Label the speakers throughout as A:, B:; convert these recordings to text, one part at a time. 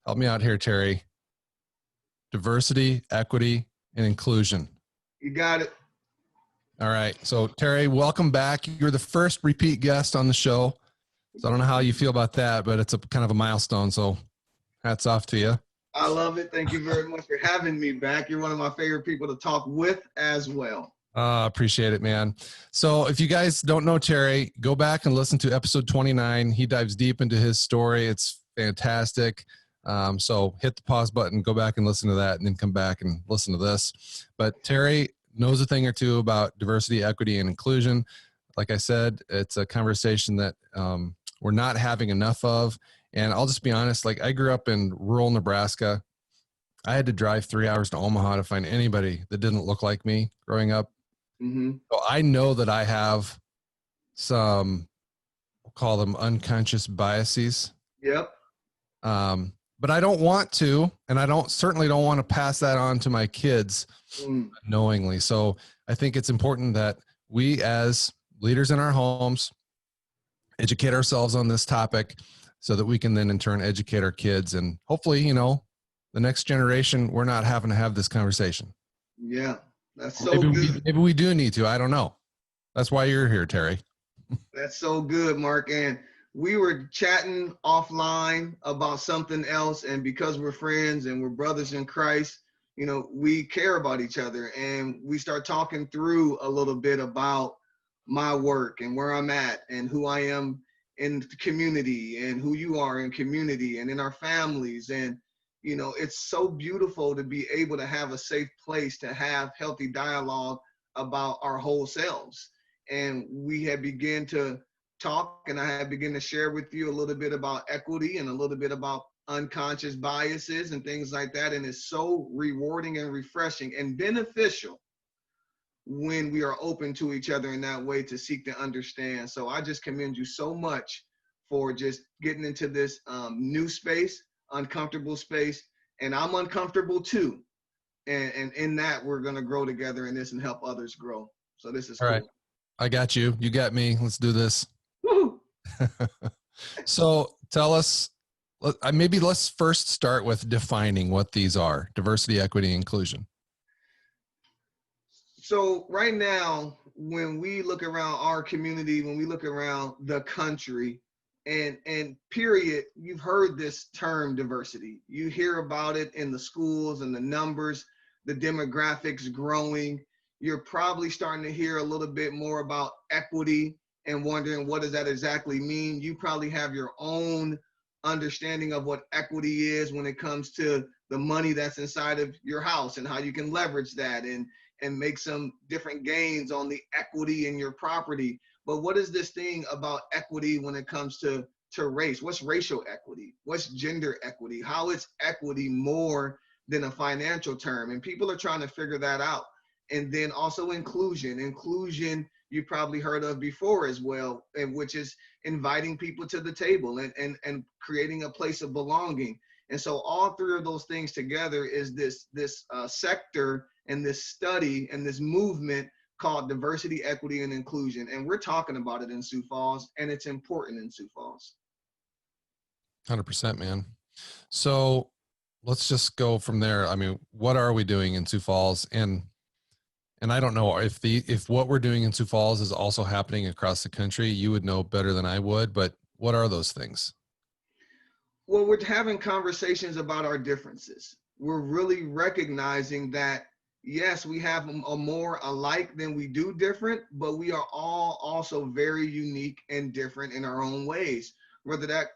A: Help me out here, Terry. Diversity, equity, and inclusion.
B: You got it.
A: All right. So Terry, welcome back. You're the first repeat guest on the show. So I don't know how you feel about that, but it's a kind of a milestone. So hats off to you.
B: I love it. Thank you very much for having me back. You're one of my favorite people to talk with as well.
A: Appreciate it, man. So if you guys don't know Terry, go back and listen to episode 29. He dives deep into his story. It's fantastic. So hit the pause button, go back and listen to that, and then come back and listen to this. But Terry knows a thing or two about diversity, equity, and inclusion. Like I said, it's a conversation that we're not having enough of. And I'll just be honest, like I grew up in rural Nebraska. I had to drive 3 hours to Omaha to find anybody that didn't look like me growing up.
B: Mm-hmm.
A: So I know that I have some, we'll call them unconscious biases.
B: Yep.
A: But I don't want to, and I certainly don't want to pass that on to my kids knowingly. So I think it's important that we as leaders in our homes educate ourselves on this topic so that we can then in turn educate our kids, and hopefully, the next generation, we're not having to have this conversation.
B: Yeah, that's so good.
A: Maybe we do need to. I don't know. That's why you're here, Terry.
B: That's so good, Mark. And we were chatting offline about something else. And because we're friends and we're brothers in Christ, we care about each other. And we start talking through a little bit about my work and where I'm at and who I am in the community and who you are in community and in our families. And it's so beautiful to be able to have a safe place to have healthy dialogue about our whole selves. And we had begun to talk, and I had begun to share with you a little bit about equity and a little bit about unconscious biases and things like that. And it's so rewarding and refreshing and beneficial when we are open to each other in that way to seek to understand. So I just commend you so much for just getting into this new space, uncomfortable space, and I'm uncomfortable too. And in that, we're going to grow together in this and help others grow. So this is
A: all
B: cool.
A: Right. I got you. You got me. Let's do this.
B: Woo-hoo.
A: So tell us, maybe let's first start with defining what these are: diversity, equity, inclusion.
B: So right now, when we look around our community, when we look around the country, and period, you've heard this term diversity. You hear about it in the schools and the numbers, the demographics growing. You're probably starting to hear a little bit more about equity and wondering what does that exactly mean. You probably have your own understanding of what equity is when it comes to the money that's inside of your house and how you can leverage that and make some different gains on the equity in your property. But what is this thing about equity when it comes to race? What's racial equity? What's gender equity? How is equity more than a financial term? And people are trying to figure that out. And then also inclusion. Inclusion you probably heard of before as well, and which is inviting people to the table and creating a place of belonging. And so all three of those things together is this sector and this study and this movement called diversity, equity, and inclusion. And we're talking about it in Sioux Falls, and it's important in Sioux Falls.
A: 100%, man. So let's just go from there. I mean, what are we doing in Sioux Falls? And I don't know if what we're doing in Sioux Falls is also happening across the country. You would know better than I would, but what are those things?
B: Well, we're having conversations about our differences. We're really recognizing that yes, we have a more alike than we do different, but we are all also very unique and different in our own ways. Whether that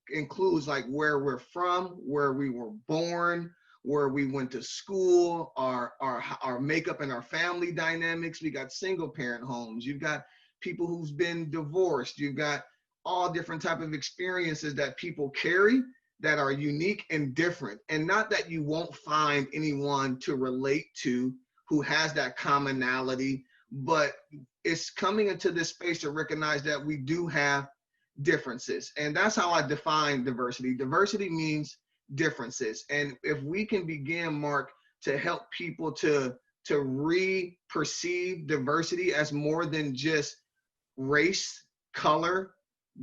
B: includes like where we're from, where we were born, where we went to school, our makeup and our family dynamics. We got single parent homes. You've got people who's been divorced. You've got all different type of experiences that people carry that are unique and different. And not that you won't find anyone to relate to who has that commonality, but it's coming into this space to recognize that we do have differences. And that's how I define diversity. Diversity means differences. And if we can begin, Mark, to help people to re-perceive diversity as more than just race, color,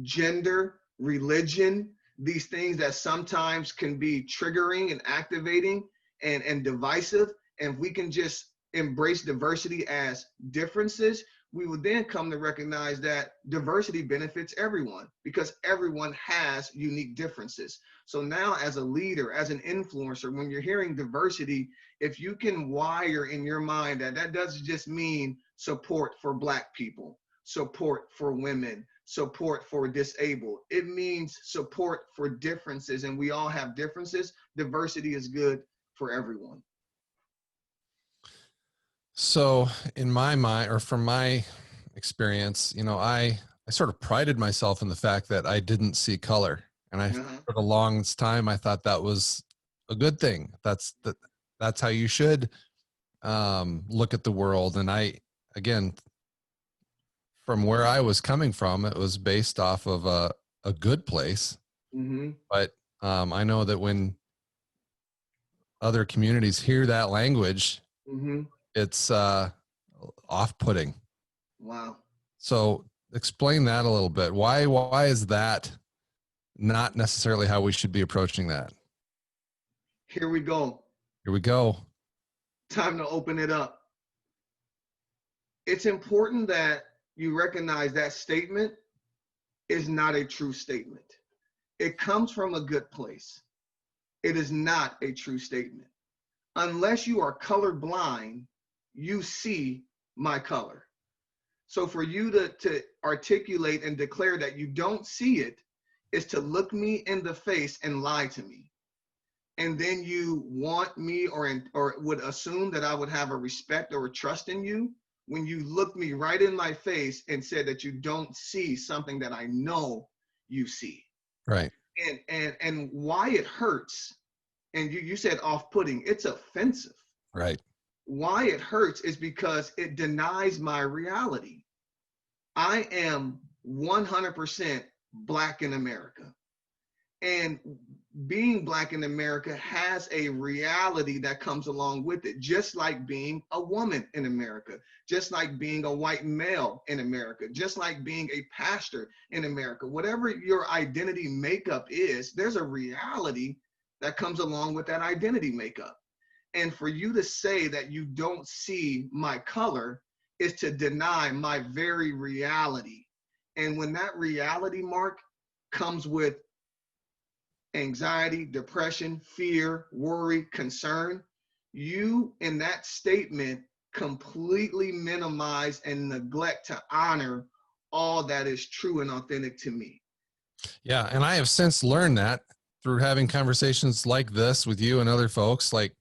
B: gender, religion, these things that sometimes can be triggering and activating and divisive. And if we can just embrace diversity as differences, we will then come to recognize that diversity benefits everyone because everyone has unique differences. So now as a leader, as an influencer, when you're hearing diversity, if you can wire in your mind that that doesn't just mean support for Black people, support for women, support for disabled, it means support for differences, and we all have differences. Diversity is good for everyone.
A: So in my mind, or from my experience, you know, I sort of prided myself in the fact that I didn't see color. And I, for the longest time, I thought that was a good thing. That's how you should look at the world. And I, again, from where I was coming from, it was based off of a good place. But I know that when other communities hear that language, it's off-putting.
B: Wow.
A: So explain that a little bit. Why is that not necessarily how we should be approaching that?
B: Here we go.
A: Here we go.
B: Time to open it up. It's important that you recognize that statement is not a true statement. It comes from a good place. It is not a true statement. Unless you are colorblind, you see my color. So for you to articulate and declare that you don't see it is to look me in the face and lie to me. And then you want me or would assume that I would have a respect or a trust in you when you looked me right in my face and said that you don't see something that I know you see.
A: Right.
B: And why it hurts, and you said off-putting, it's offensive.
A: Right.
B: Why it hurts is because it denies my reality. I am 100% Black in America. And being Black in America has a reality that comes along with it, just like being a woman in America, just like being a white male in America, just like being a pastor in America. Whatever your identity makeup is, there's a reality that comes along with that identity makeup. And for you to say that you don't see my color is to deny my very reality. And when that reality, Mark, comes with anxiety, depression, fear, worry, concern, you in that statement completely minimize and neglect to honor all that is true and authentic to me.
A: Yeah. And I have since learned that through having conversations like this with you and other folks. Like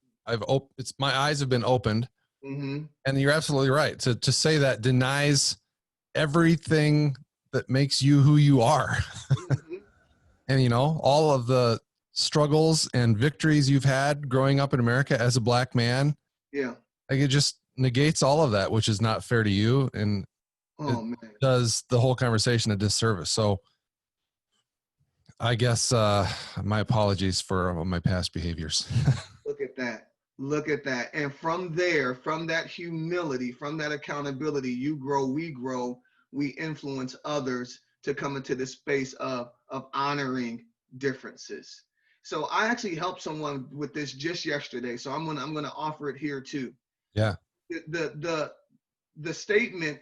A: my eyes have been opened. And you're absolutely right. To say that denies everything that makes you who you are. And, you know, all of the struggles and victories you've had growing up in America as a Black man.
B: Yeah.
A: Like it just negates all of that, which is not fair to you. And does the whole conversation a disservice. So I guess my apologies for my past behaviors.
B: Look at that. Look at that. And from there, from that humility, from that accountability, you grow, we influence others to come into this space of honoring differences. So I actually helped someone with this just yesterday. So I'm gonna offer it here too.
A: Yeah.
B: The statement,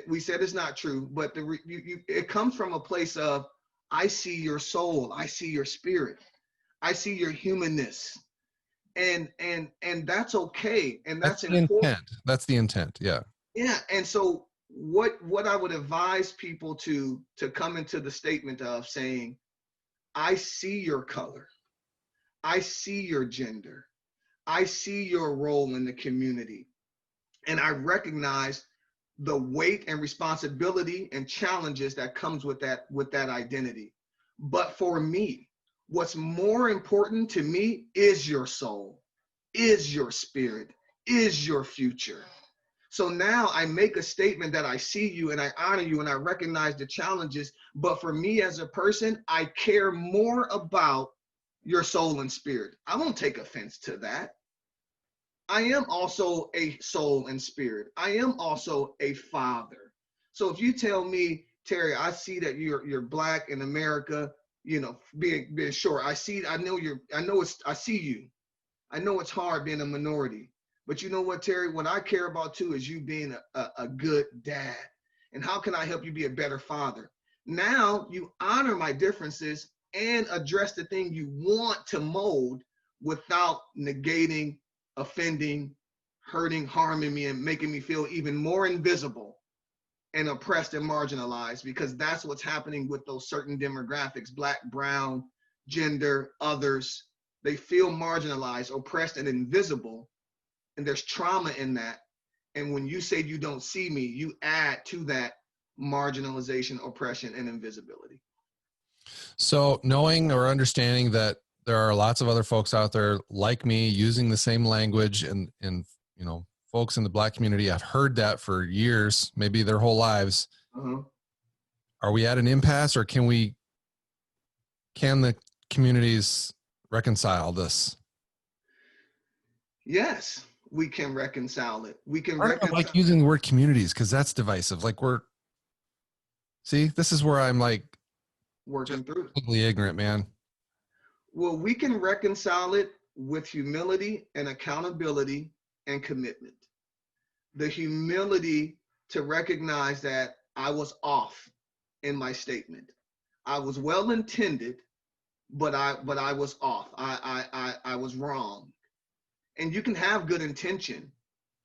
B: we said it's not true, but it comes from a place of, I see your soul, I see your spirit, I see your humanness. And that's okay. And that's
A: the intent. That's the intent. Yeah.
B: Yeah. And so what I would advise people to come into the statement of saying, I see your color, I see your gender, I see your role in the community, and I recognize the weight and responsibility and challenges that comes with that identity. But for me, what's more important to me is your soul, is your spirit, is your future. So now I make a statement that I see you and I honor you and I recognize the challenges. But for me as a person, I care more about your soul and spirit. I won't take offense to that. I am also a soul and spirit. I am also a father. So if you tell me, Terry, I see that you're Black in America, you know, being short. I see you. I know it's hard being a minority, but you know what, Terry? What I care about too is you being a good dad. And how can I help you be a better father? Now you honor my differences and address the thing you want to mold without negating, offending, hurting, harming me, and making me feel even more invisible and oppressed and marginalized, because that's what's happening with those certain demographics, Black, brown, gender, others. They feel marginalized, oppressed, and invisible, and there's trauma in that. And when you say you don't see me, you add to that marginalization, oppression, and invisibility.
A: So knowing or understanding that there are lots of other folks out there like me using the same language, and you know, folks in the Black community have heard that for years, maybe their whole lives.
B: Uh-huh.
A: Are we at an impasse, or can the communities reconcile this?
B: Yes, we can reconcile it. We can
A: I don't
B: reconcile.
A: like using the word communities because that's divisive. Like this is where I'm like
B: Working through.
A: completely ignorant, man.
B: Well, we can reconcile it with humility and accountability and commitment. The humility to recognize that I was off in my statement. I was well intended, but I was off. I was wrong. And you can have good intention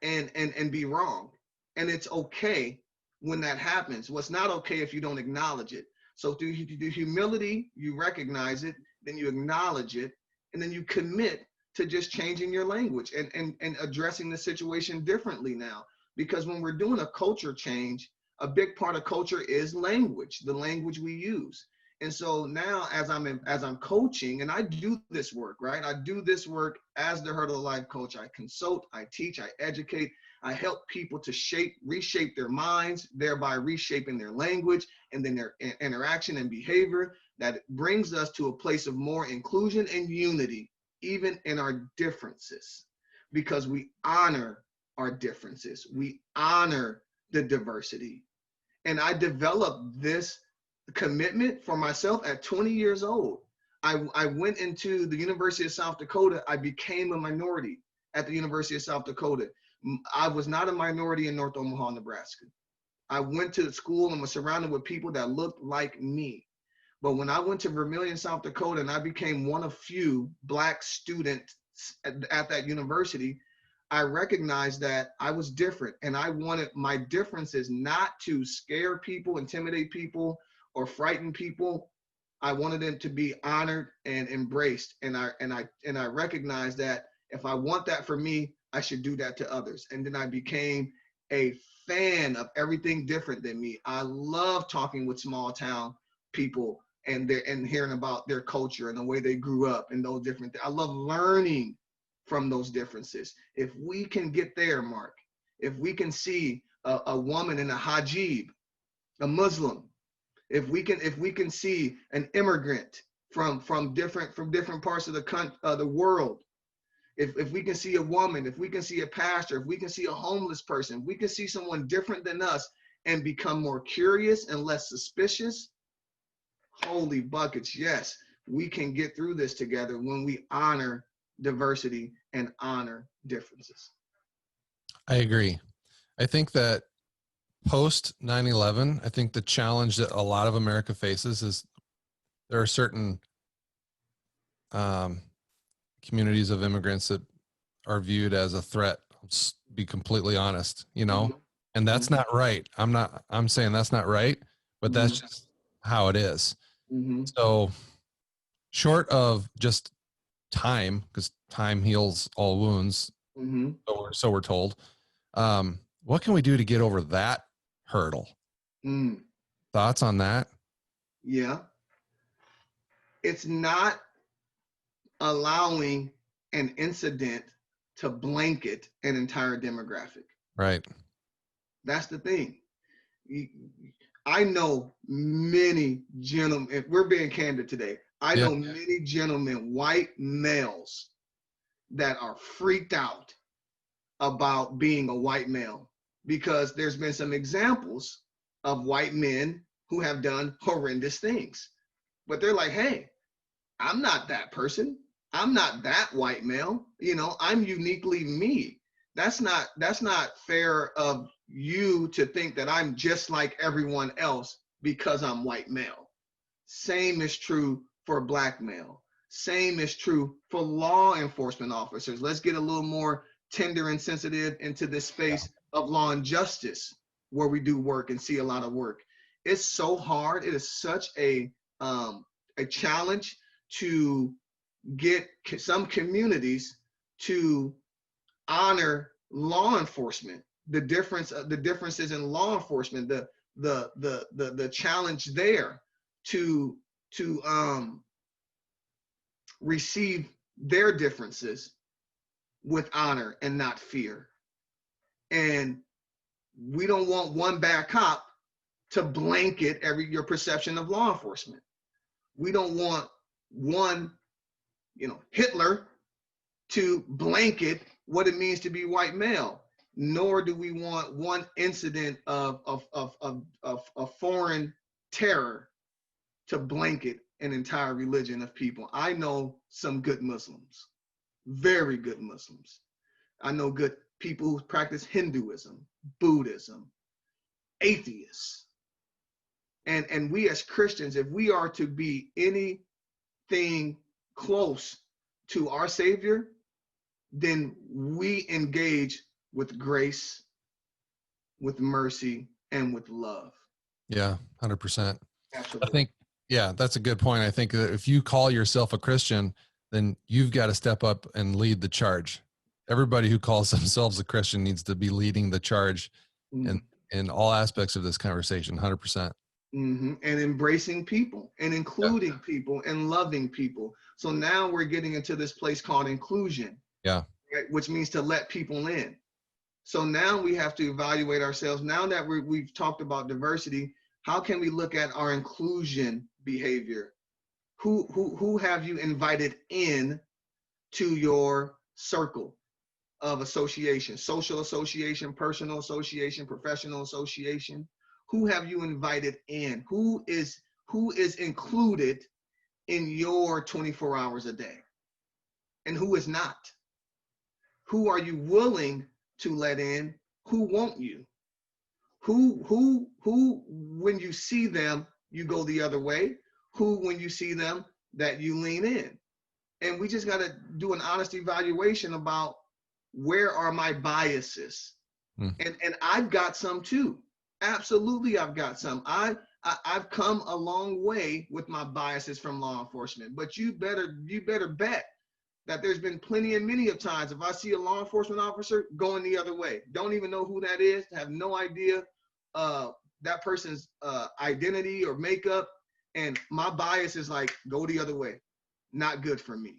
B: and be wrong. And it's okay when that happens. What's not okay if you don't acknowledge it. So through humility, you recognize it, then you acknowledge it, and then you commit to just changing your language and addressing the situation differently now. Because when we're doing a culture change, a big part of culture is language, the language we use. And so now as I'm coaching, and I do this work, right? I do this work as the Herd of the Life coach. I consult, I teach, I educate, I help people to reshape their minds, thereby reshaping their language and then their interaction and behavior that brings us to a place of more inclusion and unity, even in our differences, because we honor our differences. We honor the diversity. And I developed this commitment for myself at 20 years old. I went into the University of South Dakota. I became a minority at the University of South Dakota. I was not a minority in North Omaha, Nebraska. I went to school and was surrounded with people that looked like me. But when I went to Vermillion, South Dakota, and I became one of few Black students at that university, I recognized that I was different, and I wanted my differences not to scare people, intimidate people, or frighten people. I wanted them to be honored and embraced, and I recognized that if I want that for me, I should do that to others. And then I became a fan of everything different than me. I love talking with small town people and hearing about their culture and the way they grew up and those different things. I love learning from those differences. If we can get there, Mark, if we can see a woman in a hijab, a Muslim, if we can see an immigrant from different parts of the world, if we can see a woman, if we can see a pastor, if we can see a homeless person, if we can see someone different than us and become more curious and less suspicious, holy buckets, yes, we can get through this together when we honor diversity and honor differences.
A: I agree. I think that post 9/11, I think the challenge that a lot of America faces is there are certain communities of immigrants that are viewed as a threat. Let's be completely honest, you know,
B: Mm-hmm.
A: and that's
B: Mm-hmm.
A: not right. I'm saying that's not right, but that's
B: Mm-hmm.
A: just how it is.
B: Mm-hmm.
A: So short of just time, because time heals all wounds,
B: Mm-hmm.
A: so we're told. What can we do to get over that hurdle? Thoughts on that?
B: Yeah. It's not allowing an incident to blanket an entire demographic.
A: Right.
B: That's the thing. I know many gentlemen, if we're being candid today, I know many gentlemen, white males, that are freaked out about being a white male because there's been some examples of white men who have done horrendous things. but they're like, hey, I'm not that person. I'm not that white male. I'm uniquely me. That's not fair of you to think that I'm just like everyone else because I'm white male. Same is true for black male. Same is true for law enforcement officers. Let's get a little more tender and sensitive into this space of law and justice, where we do work and see a lot of work. It's so hard. It is such a challenge to get some communities to honor law enforcement. The differences in law enforcement, the challenge there to receive their differences with honor and not fear. And we don't want one bad cop to blanket your perception of law enforcement. We don't want one, Hitler to blanket what it means to be white male. Nor do we want one incident of foreign terror to blanket an entire religion of people. I know some good Muslims, very good Muslims. I know good people who practice Hinduism, Buddhism, atheists. And we as Christians, if we are to be anything close to our Savior, then we engage with grace, with mercy, and with love.
A: Yeah, 100%.
B: Absolutely.
A: I think, yeah, that's a good point. I think that if you call yourself a Christian, then you've got to step up and lead the charge. Everybody who calls themselves a Christian needs to be leading the charge in all aspects of this conversation, 100%.
B: And embracing people and including people and loving people. So now we're getting into this place called inclusion.
A: Yeah.
B: Right, which means to let people in. So now we have to evaluate ourselves. Now that we've talked about diversity, how can we look at our inclusion behavior? Who have you invited in to your circle of association, social association, personal association, professional association? Who have you invited in? Who is included in your 24 hours a day? And who is not? Who are you willing to let in? Who won't you? Who when you see them, you go the other way? Who, when you see them, that you lean in? And we just got to do an honest evaluation about where are my biases? And I've got some too. Absolutely, I've got some. I've come a long way with my biases from law enforcement, but you better bet that there's been plenty and many of times if I see a law enforcement officer going the other way, don't even know who that is, have no idea that person's identity or makeup, and my bias is like, go the other way, not good for me.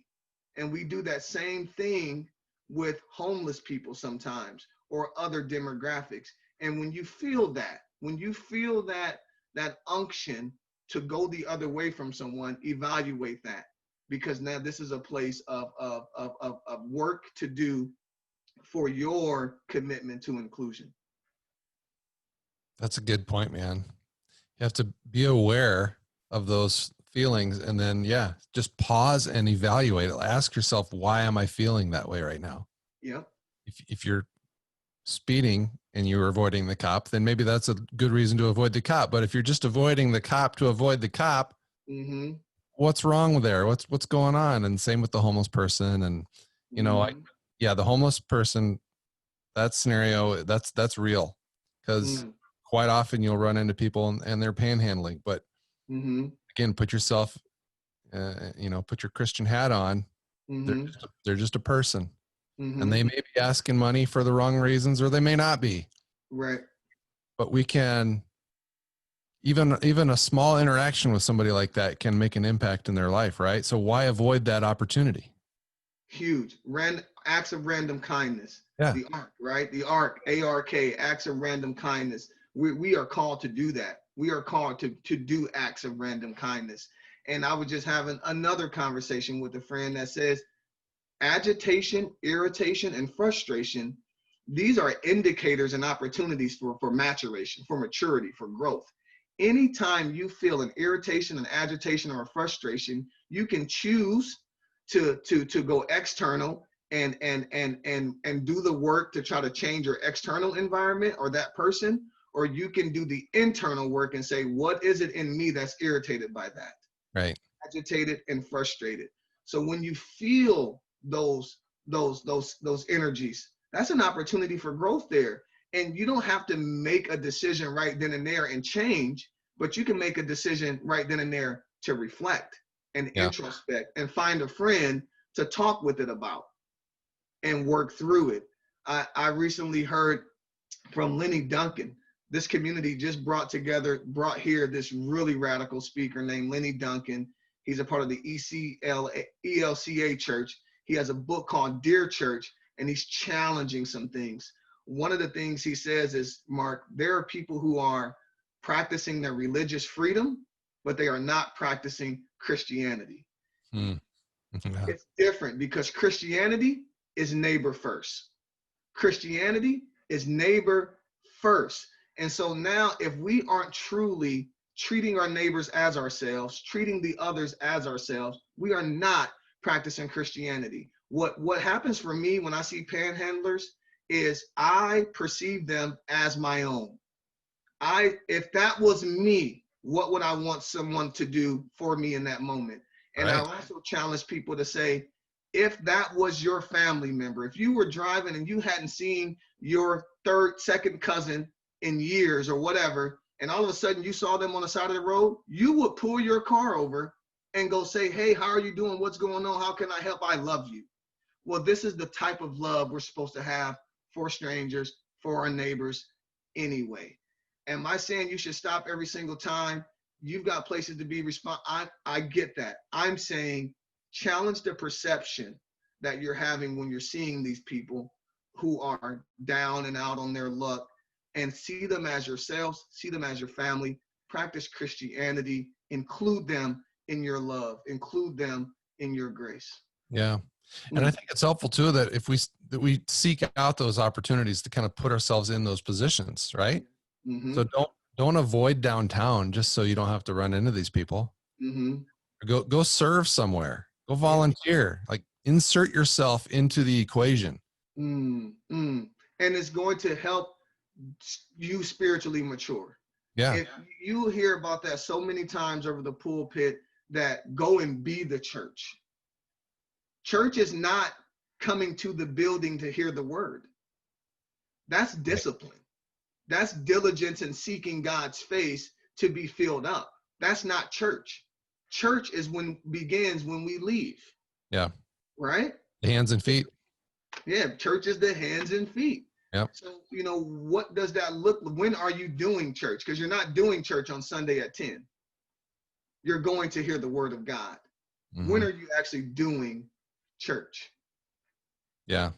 B: And we do that same thing with homeless people sometimes, or other demographics. And when you feel that unction to go the other way from someone, evaluate that. Because now this is a place of work to do for your commitment to inclusion.
A: That's a good point, man. You have to be aware of those feelings and then, just pause and evaluate it. Ask yourself, why am I feeling that way right now?
B: Yeah.
A: If you're speeding and you're avoiding the cop, then maybe that's a good reason to avoid the cop. But if you're just avoiding the cop to avoid the cop, what's wrong there? What's going on? And same with the homeless person. And, the homeless person, that scenario, that's real, because quite often you'll run into people and they're panhandling, but again, put yourself, put your Christian hat on. They're just a person, and they may be asking money for the wrong reasons, or they may not be.
B: Right.
A: But we can, even a small interaction with somebody like that can make an impact in their life, right? So why avoid that opportunity? Huge.
B: Acts of random kindness.
A: Yeah.
B: The ARC, right? The ARC, A-R-K, acts of random kindness. We are called to do that. We are called to do acts of random kindness. And I was just having another conversation with a friend that says, agitation, irritation, and frustration, these are indicators and opportunities for maturation, for maturity, for growth. anytime you feel an irritation, an agitation, or a frustration, you can choose to go external and do the work to try to change your external environment or that person, or you can do the internal work and say, what is it in me that's irritated by that?
A: Right.
B: Agitated and frustrated. So when you feel those energies, that's an opportunity for growth there. And you don't have to make a decision right then and there and change, but you can make a decision right then and there to reflect and introspect and find a friend to talk with it about and work through it. I recently heard from Lenny Duncan. This community just brought here this really radical speaker named Lenny Duncan. He's a part of the ELCA church. He has a book called Dear Church, and he's challenging some things. One of the things he says is, Mark, there are people who are practicing their religious freedom, but they are not practicing Christianity.
A: Yeah.
B: It's different because Christianity is neighbor first. Christianity is neighbor first. And so now if we aren't truly treating our neighbors as ourselves, treating the others as ourselves, we are not practicing Christianity. What happens for me when I see panhandlers is I perceive them as my own. If that was me, what would I want someone to do for me in that moment? And I also challenge people to say, if that was your family member, if you were driving and you hadn't seen your second cousin in years or whatever, and all of a sudden you saw them on the side of the road, you would pull your car over and go say, hey, how are you doing? What's going on? How can I help? I love you. Well, this is the type of love we're supposed to have for strangers, for our neighbors anyway. Am I saying you should stop every single time? You've got places to be I get that. I'm saying challenge the perception that you're having when you're seeing these people who are down and out on their luck, and see them as yourselves, see them as your family, practice Christianity, include them in your love, include them in your grace.
A: Yeah. And I think it's helpful too that if we seek out those opportunities to kind of put ourselves in those positions, right?
B: Mm-hmm.
A: So don't avoid downtown just so you don't have to run into these people.
B: Mm-hmm.
A: Go serve somewhere. Go volunteer. Like insert yourself into the equation.
B: Mm-hmm. And it's going to help you spiritually mature.
A: Yeah.
B: If you hear about that so many times over the pulpit, that go and be the church. Church is not coming to the building to hear the word. That's discipline. That's diligence in seeking God's face to be filled up. That's not church. Church is begins when we leave.
A: Yeah.
B: Right?
A: The hands and feet.
B: Yeah, church is the hands and feet.
A: Yep.
B: So, what does that look like? When are you doing church? Because you're not doing church on Sunday at 10. You're going to hear the word of God. Mm-hmm. When are you actually doing church?
A: Yeah,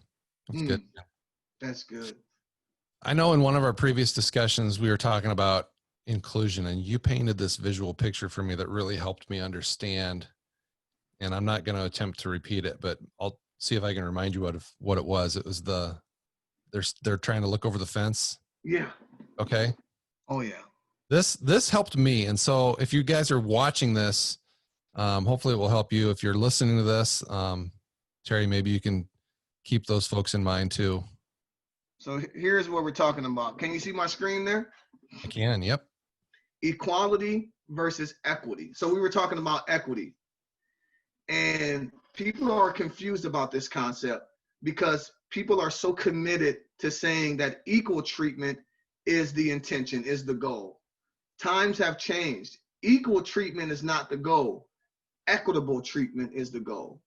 A: that's good.
B: That's good.
A: I know in one of our previous discussions, we were talking about inclusion, and you painted this visual picture for me that really helped me understand. And I'm not going to attempt to repeat it, but I'll see if I can remind you of what it was. It was they're trying to look over the fence.
B: Yeah.
A: Okay.
B: Oh yeah.
A: This helped me. And so if you guys are watching this, hopefully it will help you. If you're listening to this, Terry, maybe you can keep those folks in mind too.
B: So here's what we're talking about. Can you see my screen there?
A: I can. Yep.
B: Equality versus equity. So we were talking about equity, and people are confused about this concept because people are so committed to saying that equal treatment is the intention, is the goal. Times have changed. Equal treatment is not the goal. Equitable treatment is the goal.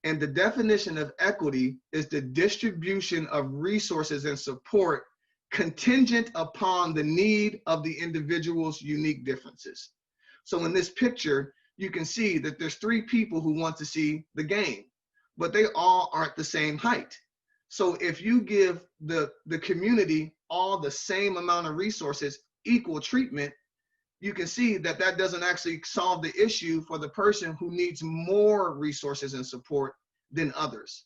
B: And the definition of equity is the distribution of resources and support contingent upon the need of the individual's unique differences. So in this picture, you can see that there's 3 people who want to see the game, but they all aren't the same height. So if you give the community all the same amount of resources, equal treatment, you can see that that doesn't actually solve the issue for the person who needs more resources and support than others.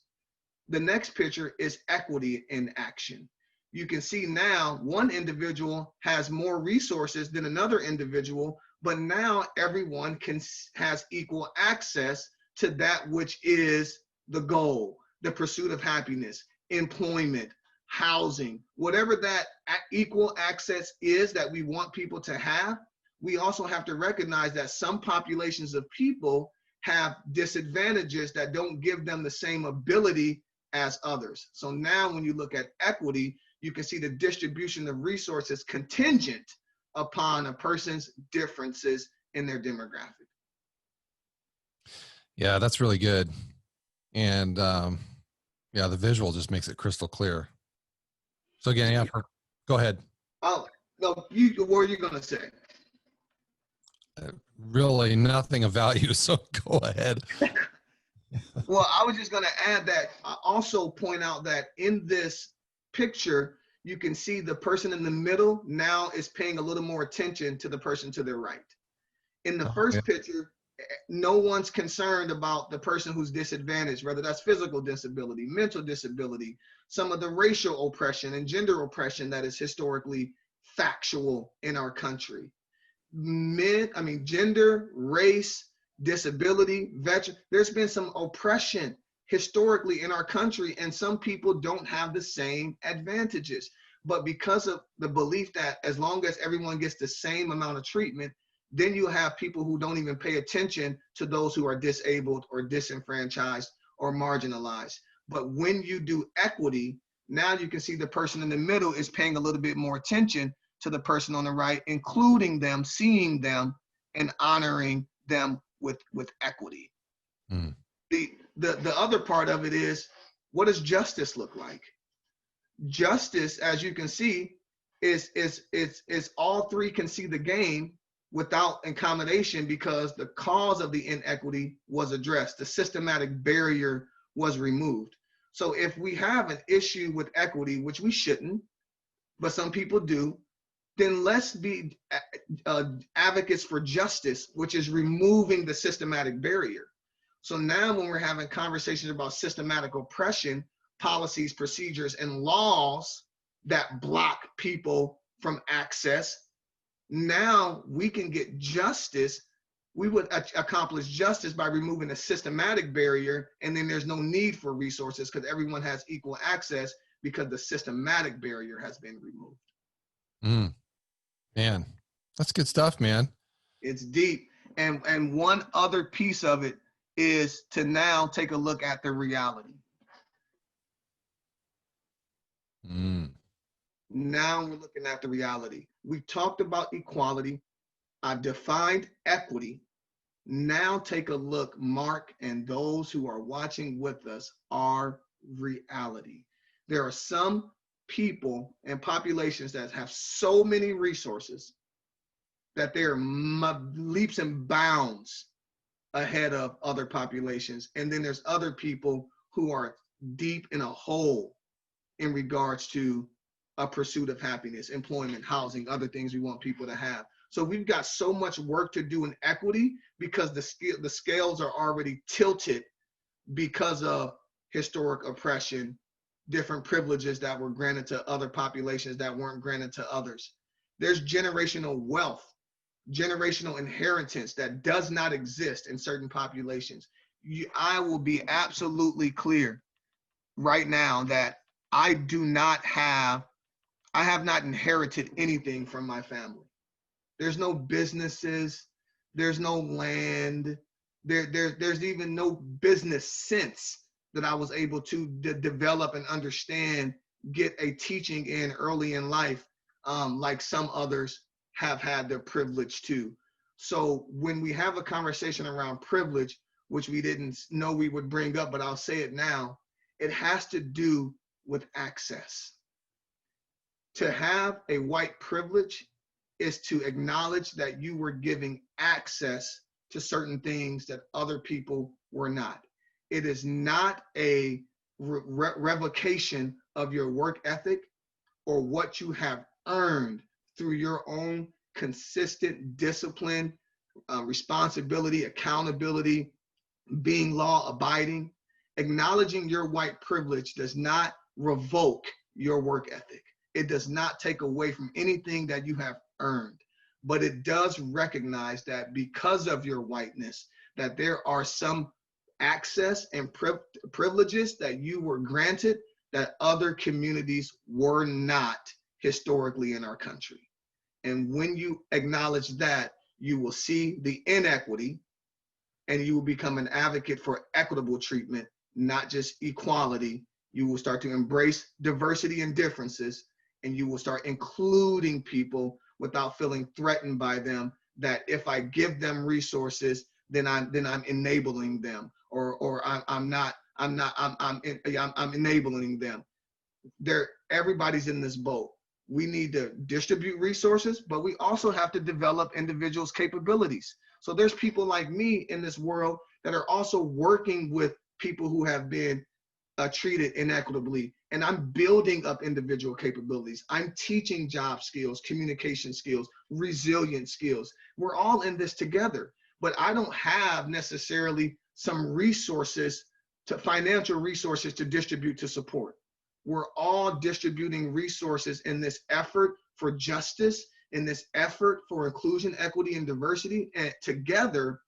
B: The next picture is equity in action. you can see now one individual has more resources than another individual, but now everyone has equal access to that which is the goal, the pursuit of happiness, employment, housing, whatever that equal access is that we want people to have. We also have to recognize that some populations of people have disadvantages that don't give them the same ability as others. So now when you look at equity, you can see the distribution of resources contingent upon a person's differences in their demographic.
A: Yeah, that's really good. And yeah, the visual just makes it crystal clear. So again, yeah, go ahead.
B: Oh, no, what were you going to say?
A: Really nothing of value, so go ahead.
B: Well, I was just going to add that I also point out that in this picture, you can see the person in the middle now is paying a little more attention to the person to their right. In the first picture, no one's concerned about the person who's disadvantaged, whether that's physical disability, mental disability, some of the racial oppression and gender oppression that is historically factual in our country. Gender, race, disability, veteran, there's been some oppression historically in our country, and some people don't have the same advantages. But because of the belief that as long as everyone gets the same amount of treatment, then you have people who don't even pay attention to those who are disabled or disenfranchised or marginalized. But when you do equity, now you can see the person in the middle is paying a little bit more attention to the person on the right, including them, seeing them, and honoring them with equity. Mm. The other part of it is, what does justice look like? Justice, as you can see, is all three can see the game without accommodation, because the cause of the inequity was addressed. The systematic barrier was removed. So if we have an issue with equity, which we shouldn't, but some people do, then let's be advocates for justice, which is removing the systematic barrier. So now when we're having conversations about systematic oppression, policies, procedures, and laws that block people from access, now we can get justice. We would accomplish justice by removing a systematic barrier, and then there's no need for resources because everyone has equal access because the systematic barrier has been removed.
A: Mm. Man, that's good stuff, man.
B: It's deep. And one other piece of it is to now take a look at the reality. Mm. Now we're looking at the reality. We talked about equality. I've defined equity. Now take a look, Mark, and those who are watching with us, our reality. There are some people and populations that have so many resources that they're leaps and bounds ahead of other populations. And then there's other people who are deep in a hole in regards to a pursuit of happiness, employment, housing, other things we want people to have. So we've got so much work to do in equity because the scales are already tilted because of historic oppression, different privileges that were granted to other populations that weren't granted to others. There's generational wealth, generational inheritance that does not exist in certain populations. I will be absolutely clear right now that I have not inherited anything from my family. There's no businesses, there's no land, there's even no business sense that I was able to develop and understand, get a teaching in early in life, like some others have had the privilege to. So when we have a conversation around privilege, which we didn't know we would bring up, but I'll say it now, it has to do with access. To have a white privilege is to acknowledge that you were giving access to certain things that other people were not. It is not a revocation of your work ethic or what you have earned through your own consistent discipline, responsibility, accountability, being law abiding. Acknowledging your white privilege does not revoke your work ethic. It does not take away from anything that you have earned, but it does recognize that because of your whiteness, that there are some access and privileges that you were granted that other communities were not historically in our country. And when you acknowledge that, you will see the inequity and you will become an advocate for equitable treatment, not just equality. You will start to embrace diversity and differences, and you will start including people without feeling threatened by them, that if I give them resources, then I'm enabling them, or I'm enabling them. Everybody's in this boat. We need to distribute resources, but we also have to develop individuals' capabilities. So there's people like me in this world that are also working with people who have been treated inequitably, and I'm building up individual capabilities. I'm teaching job skills, communication skills, resilient skills. We're all in this together, but I don't have necessarily some resources, financial resources to distribute to support. We're all distributing resources in this effort for justice, in this effort for inclusion, equity, and diversity. And together,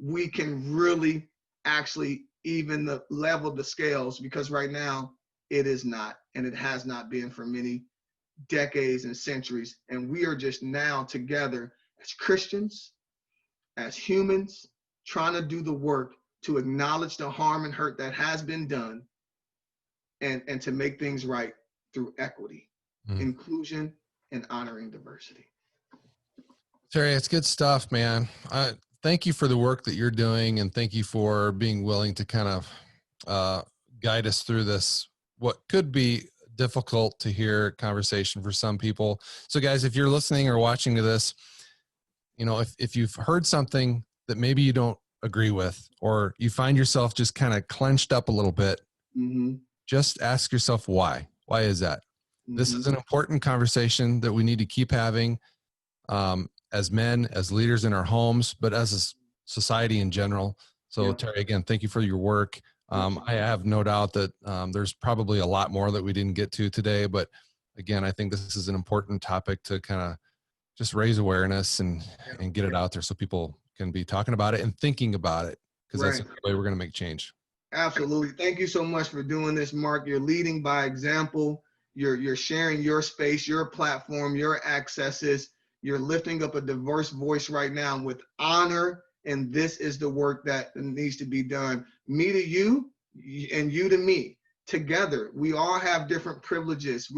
B: we can really actually even the level the scales, because right now it is not, and it has not been for many decades and centuries. And we are just now together as Christians, as humans, trying to do the work to acknowledge the harm and hurt that has been done, and to make things right through equity, inclusion, and honoring diversity.
A: Terry, it's good stuff, man. Thank you for the work that you're doing, and thank you for being willing to kind of guide us through this, what could be difficult to hear conversation for some people. So guys, if you're listening or watching to this, you know, if you've heard something that maybe you don't agree with, or you find yourself just kind of clenched up a little bit, just ask yourself why. Why is that? This is an important conversation that we need to keep having as men, as leaders in our homes, but as a society in general. So Terry, again, thank you for your work. I have no doubt that there's probably a lot more that we didn't get to today, but again, I think this is an important topic to kind of just raise awareness and get it out there so people can be talking about it and thinking about it, because that's the way we're going to make change.
B: Absolutely. Thank you so much for doing this, Mark. You're leading by example. You're sharing your space, your platform, your accesses. You're lifting up a diverse voice right now with honor, and this is the work that needs to be done. Me to you, and you to me. Together, we all have different privileges.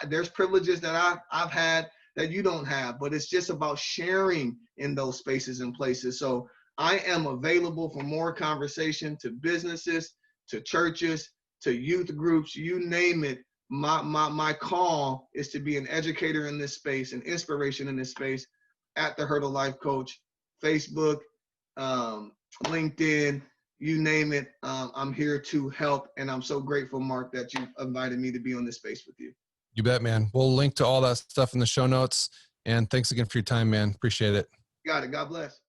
B: There's privileges that I've had that you don't have, but it's just about sharing in those spaces and places. So I am available for more conversation, to businesses, to churches, to youth groups, you name it. My call is to be an educator in this space, an inspiration in this space, at the Hurdle Life Coach, Facebook, LinkedIn, you name it. I'm here to help, and I'm so grateful, Mark, that you invited me to be on this space with you.
A: You bet, man. We'll link to all that stuff in the show notes, and thanks again for your time, man. Appreciate it.
B: Got it. God bless.